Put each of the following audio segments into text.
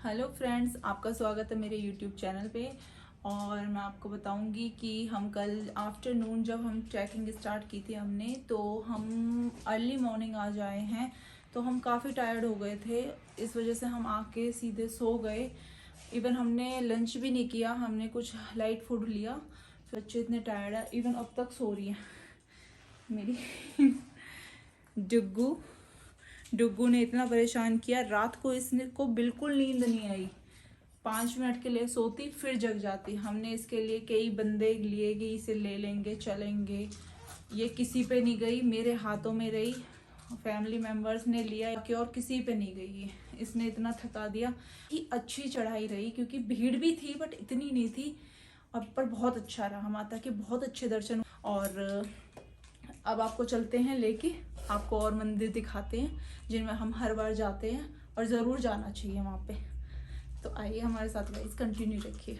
Hello friends, आपका स्वागत है मेरे यूट्यूब चैनल पे। और मैं आपको बताऊंगी कि हम कल आफ्टरनून जब हम ट्रैकिंग स्टार्ट की थी हमने, तो हम अर्ली मॉर्निंग आज आए हैं। तो हम काफ़ी टायर्ड हो गए थे, इस वजह से हम आके सीधे सो गए। इवन हमने लंच भी नहीं किया, हमने कुछ लाइट फूड लिया। फिर बच्चे इतने टायर्ड है, इवन अब तक सो रही है मेरी डुग्गू। डुग्गू ने इतना परेशान किया, रात को इसने को बिल्कुल नींद नहीं आई। 5 मिनट के लिए सोती फिर जग जाती। हमने इसके लिए कई बंदे लिए कि इसे ले लेंगे चलेंगे, ये किसी पे नहीं गई, मेरे हाथों में रही। फैमिली मेंबर्स ने लिया कि और किसी पे नहीं गई है। इसने इतना थका दिया कि अच्छी चढ़ाई रही, क्योंकि भीड़ भी थी बट इतनी नहीं थी। और पर बहुत अच्छा रहा, माता के बहुत अच्छे दर्शन। और अब आपको चलते हैं लेके, आपको और मंदिर दिखाते हैं जिनमें हम हर बार जाते हैं और ज़रूर जाना चाहिए वहाँ पे। तो आइए हमारे साथ गाइस, कंटिन्यू रखिए।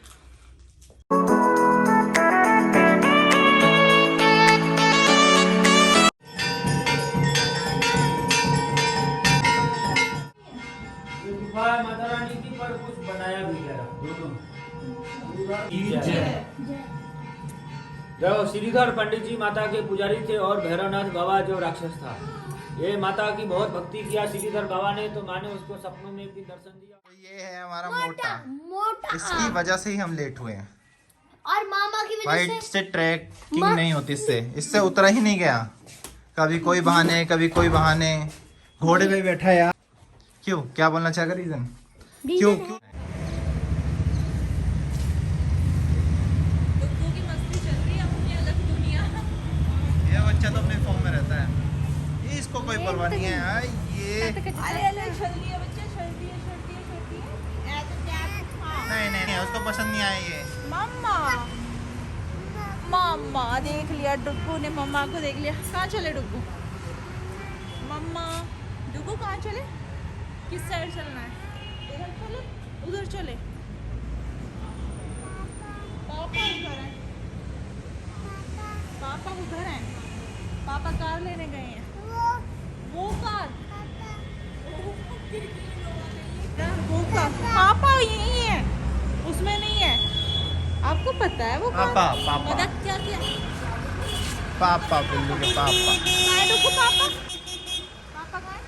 ये गुफा है माता रानी की, पर कुछ बनाया भी गया दोनों। जब श्रीधर पंडित जी माता के पुजारी थे और भैरवनाथ बाबा जो राक्षस था, ये माता की बहुत भक्ति किया श्रीधर बाबा ने, तो माँ ने उसको सपनों में भी दर्शन दिया। तो ये है हमारा मोटा मोटा, इसकी वजह से ही हम लेट हुए हैं। और मामा की वजह वाइट से ट्रैकिंग नहीं होती, इससे इससे उतरा ही नहीं गया। कभी कोई बहाने कभी कोई बहाने। घोड़े पे बैठा यार। क्यों, क्या बोलना चाहेगा? रीजन क्यों क्यों? डुग्गू की मस्ती चल रही है, अपनी अलग दुनिया। ये बच्चा तो अपने फॉर्म में रहता है, इसको कोई परवाह नहीं है। ये अरे अरे चल रही है बच्चा, चलती है चलती है चलती है। नहीं नहीं नहीं, उसको पसंद नहीं आया ये। मम्मा मम्मा देख लिया, डुग्गू ने मम्मा को देख लिया। कहाँ चले डुग्गू? मम्मा डुग्गू कहाँ चले? किस साइड चलना है? इधर चले उधर चले? पापा उधर है, पापा उधर हैं। पापा कार लेने गए हैं। वो कार, वो कार पापा यही है, उसमें नहीं है। आपको पता है वो कार? पापा पापा मदद क्या किया? पापा बिल्लू के पापा। कहाँ है डुग्गू? पापा पापा कहाँ है?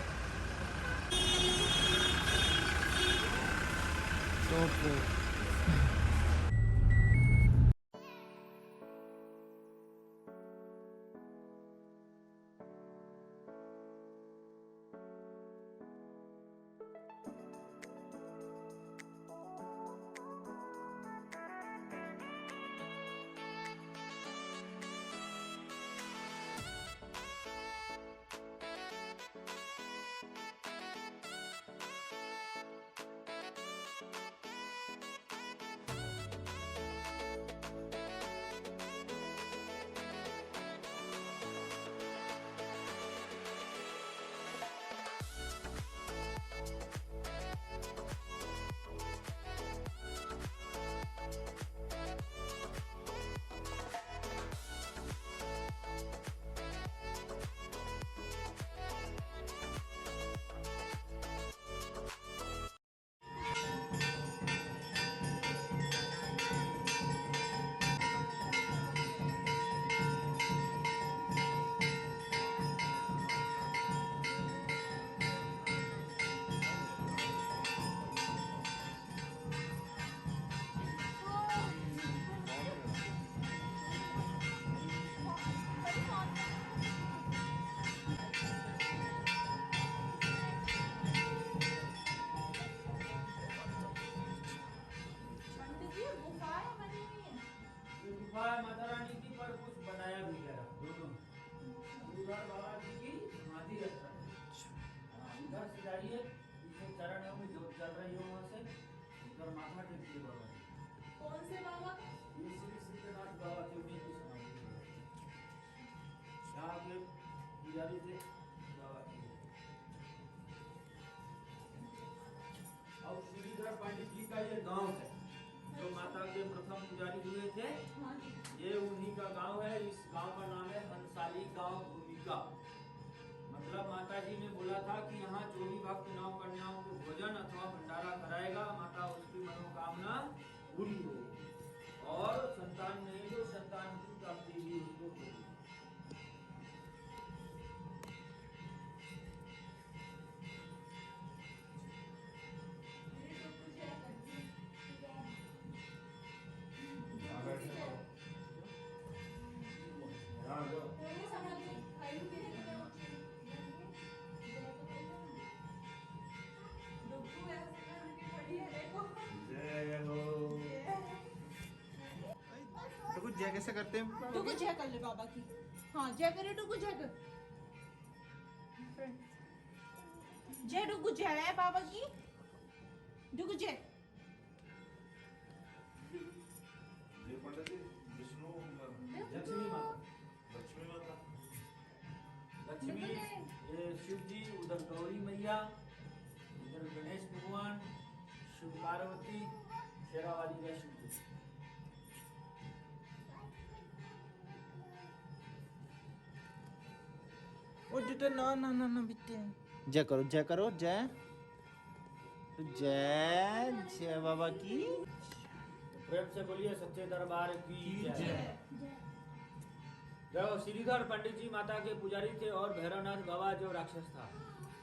तो ये गुफा है माता रानी की, पर कुछ बनाया भी गया दोनों। श्रीधर बाबा जी की समाधि रखा है। इधर से जाइए, पीछे चरण है, में जो चल रही हो वहाँ से उधर माथा टेकिए बाबा जी। कौन से बाबा? ये श्री श्रीनाथ बाबा की उन्हीं की समाधि है। यहाँ के पुजारी थे बाबा की। और श्रीधर पंडित जी का ये गांव है, जो माता के प्रथम पुजारी हुए थे, ये उन्हीं का गांव है। इस गांव का नाम है हंसाली गांव भूमिका। मतलब माता जी ने बोला था कि यहाँ जो भी भक्त नौ कन्याओं को भोजन अथवा भंडारा कराएगा, माता जय कैसे करते हैं? डुगु जय कर ले बाबा की। हाँ जय करे डुगु जय कर। जय डुगु जय है बाबा की। डुगु जय। लक्ष्मी माता, लक्ष्मी, ये शिव जी, उधर गौरी मैया, इधर गणेश भगवान, शिव पार्वती, शेरावाली वैष्णो जी। ओ बेटा ना ना ना ना बेटे, जय करो जय करो जय जय जय बाबा की। प्रेम से बोलिए सच्चे दरबार की जय। जब श्रीधर पंडित जी माता के पुजारी थे और भैरवनाथ बाबा जो राक्षस था,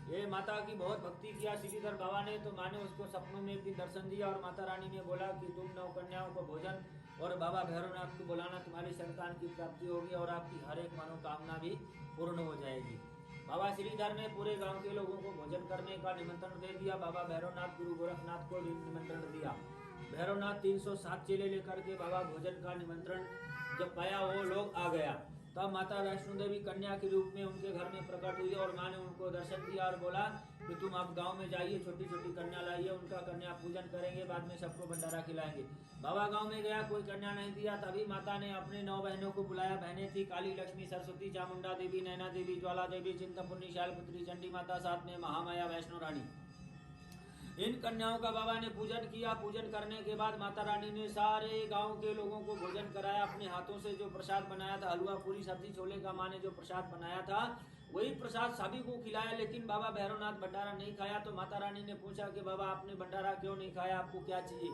ये माता की बहुत भक्ति किया श्रीधर बाबा ने, तो माँ ने उसको सपनों में एक दिन दर्शन दिया और माता रानी ने बोला कि तुम 9 कन्याओं को भोजन और बाबा भैरवनाथ को बुलाना, तुम्हारी संतान की प्राप्ति होगी और आपकी हर एक मनोकामना भी पूर्ण हो जाएगी। बाबा श्रीधर ने पूरे गांव के लोगों को भोजन करने का निमंत्रण दे दिया। बाबा भैरवनाथ गुरु गोरखनाथ को निमंत्रण दिया। भैरवनाथ 307 चेले लेकर के बाबा भोजन का निमंत्रण जब पाया वो लोग आ गया, तब माता वैष्णो देवी कन्या के रूप में उनके घर में प्रकट हुई और माँ ने उनको दर्शन दिया और बोला कि तुम आप गांव में जाइए, छोटी छोटी कन्या लाइए, उनका कन्या पूजन करेंगे, बाद में सबको भंडारा खिलाएंगे। बाबा गांव में गया, कोई कन्या नहीं दिया। तभी माता ने अपने 9 बहनों को बुलाया। बहनें थी काली, लक्ष्मी, सरस्वती, चामुंडा देवी, नैना देवी, ज्वाला देवी, चिंतपूर्णी, शैलपुत्री, चंडी माता, साथ में महामाया वैष्णो रानी। इन कन्याओं का बाबा ने पूजन किया। पूजन करने के बाद माता रानी ने सारे गांव के लोगों को भोजन कराया। अपने हाथों से जो प्रसाद बनाया था, हलवा, पूरी, सब्जी, छोले का माँ ने जो प्रसाद बनाया था, वही प्रसाद सभी को खिलाया। लेकिन बाबा भैरवनाथ भंडारा नहीं खाया। तो माता रानी ने पूछा कि बाबा आपने भंडारा क्यों नहीं खाया, आपको क्या चाहिए?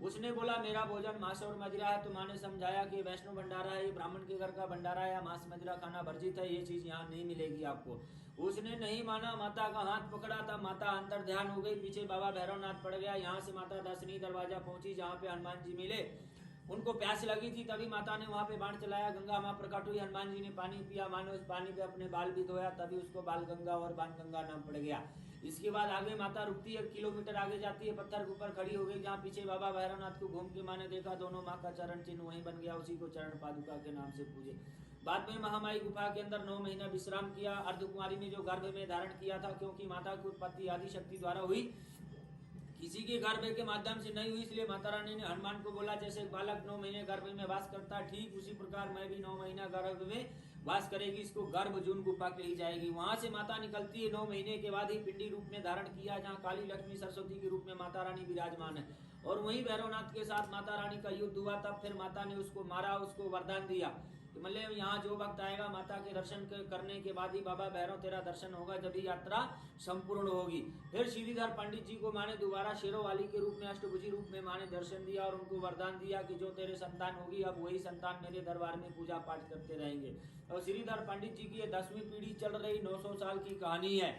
उसने बोला मेरा भोजन मांस और मदिरा है। तो माँ ने समझाया कि वैष्णो भंडारा है, ये ब्राह्मण के घर का भंडारा है, मांस मदिरा खाना वर्जित है, ये चीज यहाँ नहीं मिलेगी आपको। उसने नहीं माना, माता का हाथ पकड़ा। तब माता अंतर ध्यान हो गई, पीछे बाबा भैरवनाथ पड़ गया। यहाँ से माता दर्शनी दरवाजा पहुंची, जहाँ पे हनुमान जी मिले। उनको प्यास लगी थी, तभी माता ने वहाँ पे बाण चलाया। गंगा माँ प्रकट हुई, हनुमान जी ने पानी पिया। माँ ने उस पानी पे अपने बाल भी धोया, तभी उसको बाल गंगा और बाण गंगा नाम पड़ गया। इसके बाद आगे माता रुकती है, 1 किलोमीटर आगे जाती है, पत्थर के ऊपर खड़ी हो गई, जहाँ पीछे बाबा भैरवनाथ को घूम के माँ ने देखा, दोनों माँ का चरण चिन्ह वहीं बन गया। उसी को चरण पादुका के नाम से पूजे। बाद में महामाई गुफा के अंदर 9 महीना विश्राम किया। अर्धकुमारी ने जो गर्भ में धारण किया था, क्योंकि माता की उत्पत्ति आदि शक्ति द्वारा हुई, किसी के गर्भ के माध्यम से नहीं हुई, इसलिए माता रानी ने हनुमान को बोला जैसे एक बालक 9 महीने गर्भ में वास करता है, ठीक उसी प्रकार मैं भी 9 महीना गर्भ में वास करेगी। इसको गर्भ जून गुफा के ही जाएगी। वहां से माता निकलती है। 9 महीने के बाद ही पिंडी रूप में धारण किया, जहाँ काली, लक्ष्मी, सरस्वती के रूप में माता रानी विराजमान है। और वहीं भैरवनाथ के साथ माता रानी का युद्ध हुआ। तब फिर माता ने उसको मारा, उसको वरदान दिया, मतलब यहाँ जो वक्त आएगा माता के दर्शन करने के बाद ही बाबा भैरव तेरा दर्शन होगा, जब ही यात्रा संपूर्ण होगी। फिर श्रीधर पंडित जी को माँ ने दोबारा शेरों वाली के रूप में, अष्टभुजी रूप में माँ ने दर्शन दिया और उनको वरदान दिया कि जो तेरे संतान होगी, अब वही संतान मेरे दरबार में पूजा पाठ करते रहेंगे। और श्रीधर पंडित जी की 10वीं पीढ़ी चल रही, 900 साल की कहानी है।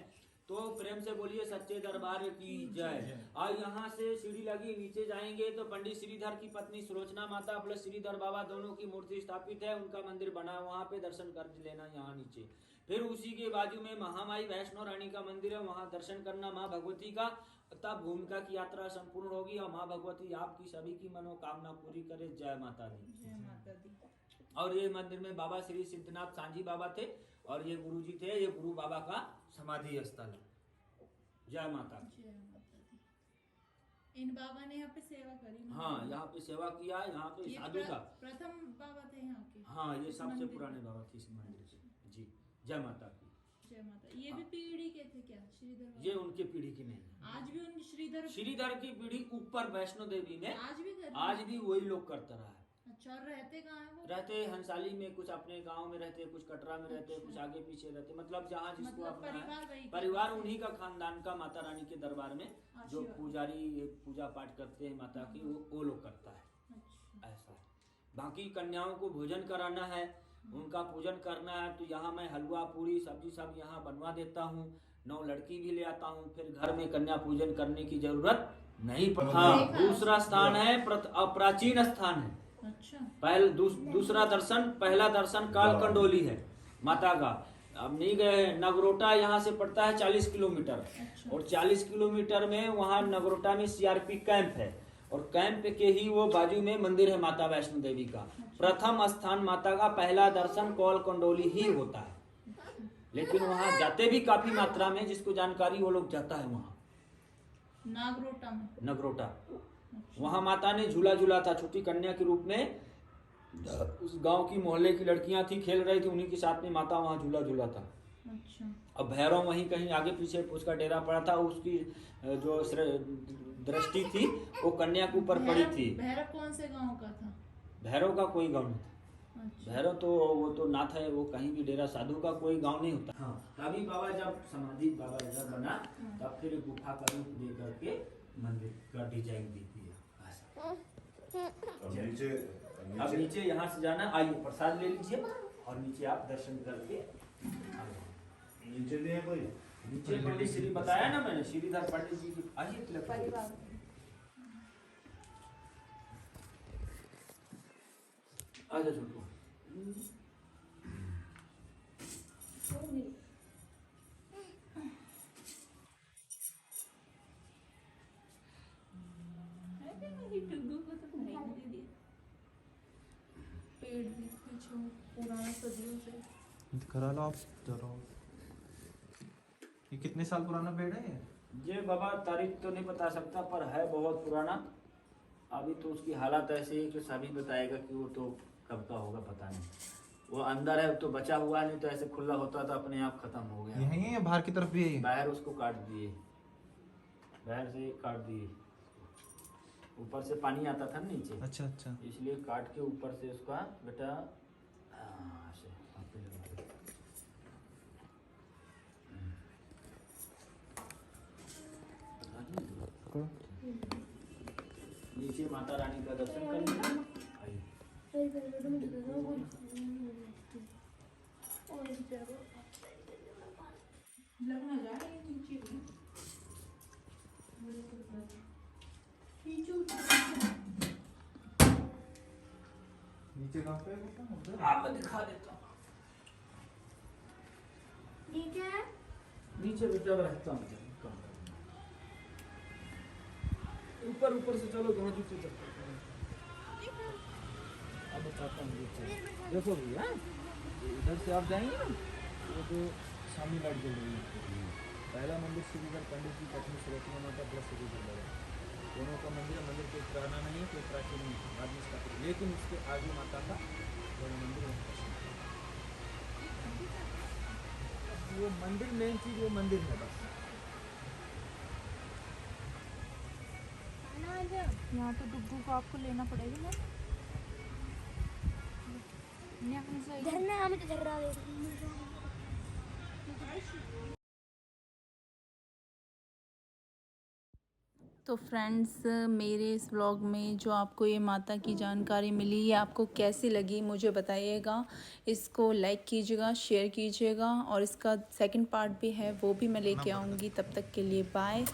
तो प्रेम से बोलिए सच्चे दरबार की जय। और यहाँ से सीढ़ी लगी, नीचे जाएंगे तो पंडित श्रीधर की पत्नी सुलोचना माता प्लस श्रीधर बाबा दोनों की मूर्ति स्थापित है, उनका मंदिर बना, वहाँ पे दर्शन कर लेना यहाँ नीचे। फिर उसी के बाजू में महामाई वैष्णो रानी का मंदिर है, वहाँ दर्शन करना माँ भगवती का। तब भूमिका की यात्रा संपूर्ण होगी और माँ भगवती आपकी सभी की मनोकामना पूरी करे। जय माता दी। जय माता दी। और ये मंदिर में बाबा श्री सिद्धनाथ सांझी बाबा थे और ये गुरु जी थे, ये गुरु बाबा का समाधि स्थल है। जय माता दी। जय माता दी। इन बाबा ने यहाँ पे सेवा करी। हाँ, यहाँ पे सेवा किया। यहाँ पे साधु का प्रथम बाबा थे यहाँ के। हाँ, ये सबसे पुराने बाबा थे इस मंदिर से। जी जय माता की। जय माता। ये भी पीढ़ी के थे क्या श्रीधर बाबा? ये उनके पीढ़ी की नहीं है। आज भी उनकी श्रीधर की पीढ़ी ऊपर वैष्णो देवी में आज भी वही लोग करता रहा है। अच्छा, और रहते कहाँ है वो? रहते हंसाली में, कुछ अपने गांव में रहते, कुछ कटरा में रहते, कुछ आगे पीछे रहते, मतलब जहाँ जिसको अपना परिवार उन्हीं का खानदान का माता रानी के दरबार में जो पुजारी पूजा पाठ करते हैं माता की, वो लोग करता है। अच्छा। ऐसा है। बाकी कन्याओं को भोजन कराना है, उनका पूजन करना है, तो यहाँ मैं हलवा, पूरी, सब्जी सब यहाँ बनवा देता हूँ। 9 लड़की भी ले आता हूँ, फिर घर में कन्या पूजन करने की जरूरत नहीं पड़ती। हाँ, दूसरा स्थान है प्राचीन स्थान है। अच्छा। दूसरा दर्शन, पहला दर्शन काल कंडोली है माता का। अब नहीं गए, नगरोटा यहाँ से पड़ता है 40 किलोमीटर। अच्छा। और 40 किलोमीटर में वहाँ नगरोटा में CRP कैंप है, और कैंप के ही वो बाजू में मंदिर है माता वैष्णो देवी का। प्रथम स्थान माता का पहला दर्शन कौल कंडोली ही होता है, लेकिन वहाँ जाते भी काफी मात्रा में, जिसको जानकारी वो लोग जाता है वहाँ नागरोटा में। नगरोटा। वहाँ माता ने झूला झूला था छोटी कन्या के रूप में। उस गांव की मोहल्ले की लड़कियां थी, खेल रही थी, उन्हीं के साथ में माता वहाँ झूला झूला था। अच्छा। अब भैरव वहीं कहीं आगे पीछे उसका डेरा पड़ा था, उसकी जो दृष्टि थी वो कन्या के ऊपर पड़ी थी। भैरव कौन से गांव का था? भैरव का कोई गांव नहीं था। अच्छा। भैरव तो वो तो नाथ है, वो कहीं भी डेरा साधु का कोई गांव नहीं होता। हाँ, तभी बाबा जब समाधि बाबा जब बना तब फिर गुफा का रूप दे करके मंदिर का डिजाइन दी थी। अब नीचे यहाँ से जाना, आइए प्रसाद ले लीजिए और नीचे आप दर्शन करके नीचे दिए कोई नीचे पंडित श्री बताया ना मैंने, श्रीधर पंडित जी की। आइए तिलक परिवार आजा छोटू। पेड़ भी कुछ पुराना सदियों से। करा लो आप जरा। ये कितने साल पुराना पेड़ है ये बाबा तारीख तो नहीं बता सकता, पर है बहुत पुराना। अभी तो उसकी हालत ऐसी है कि सभी बताएगा कि वो तो कब का होगा पता नहीं। वो अंदर है तो बचा हुआ, नहीं तो ऐसे खुला होता तो अपने आप खत्म हो गया। यही है या बाहर की तरफ भी है? बाहर उसको काट दिए, बाहर से काट दिए। ऊपर से पानी आता था नीचे, अच्छा अच्छा। इसलिए काट के ऊपर से उसका बेटा ऐसे आप पे लगा दो। नीचे माता रानी का दर्शन कर लीजिए। आइए। लगना जा रही है नीचे भी। नीचे कहाँ पे है? आप मैं दिखा देता हूँ। नीचे बेटा रहता हूँ। ऊपर ऊपर से चलो, दोनों जूते चप्पल पहनो। अब बताता हूँ नीचे देखो भैया, इधर से आप जाएंगे ना, वो तो सामने लाइट जल रही है। पहला मंदिर श्रीधर पंडित जी पत्नी सरस्वती माता प्लस श्रीधर बाबा, दोनों का मंदिर है। मंदिर कोई पुराना नहीं है, कोई प्राचीन नहीं है, बाद में स्थापित, लेकिन उसके आगे माता का बड़ा मंदिर है। वो मंदिर मेन चीज वो मंदिर है बस। यहाँ तो डुब्बू को आपको लेना पड़ेगा ना। धरना हमें तो झगड़ा तो फ्रेंड्स, मेरे इस व्लॉग में जो आपको ये माता की जानकारी मिली, ये आपको कैसी लगी मुझे बताइएगा। इसको लाइक कीजिएगा, शेयर कीजिएगा, और इसका सेकंड पार्ट भी है, वो भी मैं लेके आऊँगी। तब तक के लिए बाय।